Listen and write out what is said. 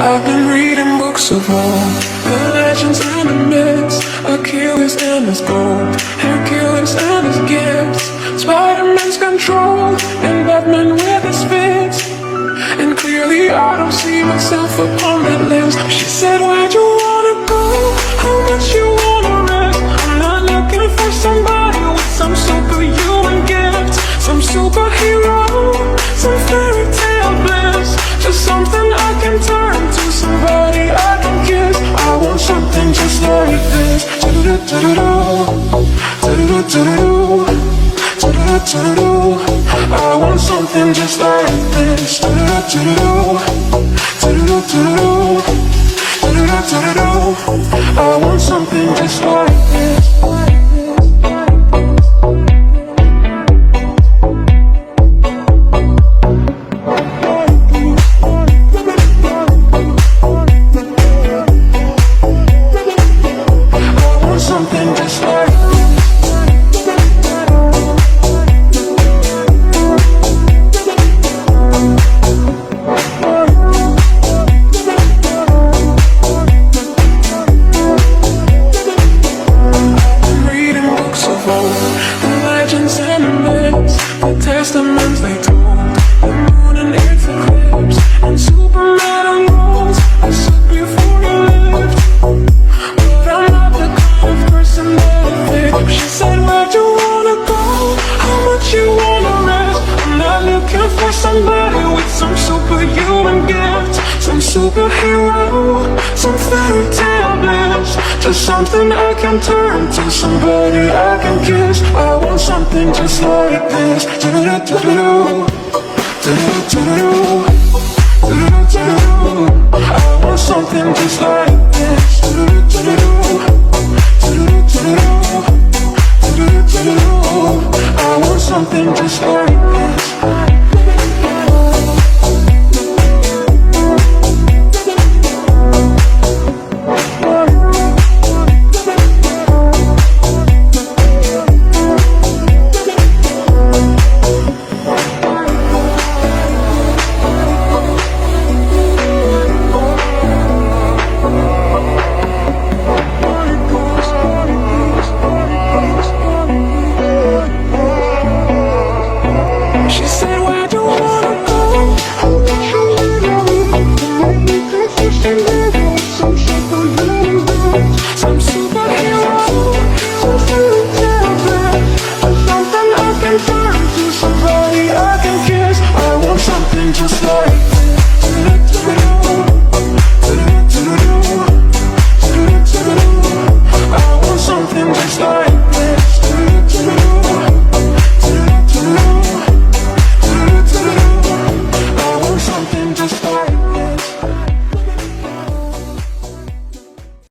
I've been reading books of old, the legends and the myths, Achilles and his gold, Hercules and his gifts, Spider-Man's control, and Batman with his fits. And clearly I don't see myself upon that list. She said, where'd you wanna go? How much you wanna rest? I'm not looking for somebody with some superhuman gifts, some superhero, some fairy tale bliss, just something I can turn to, somebody I can kiss. I want something just like this. I want something just like this. I want something just like this. Something just like testaments they told, the moon and its eclipse, and Superman unrolls a suit before he lived. But I'm not the kind of person that it fits. She said, where'd you wanna go? How much you wanna rest? I'm not looking for somebody with some superhuman gifts, some superhero, some fairy tale bliss, just something I can turn to, somebody I can kiss. I want something just like this. I want something just like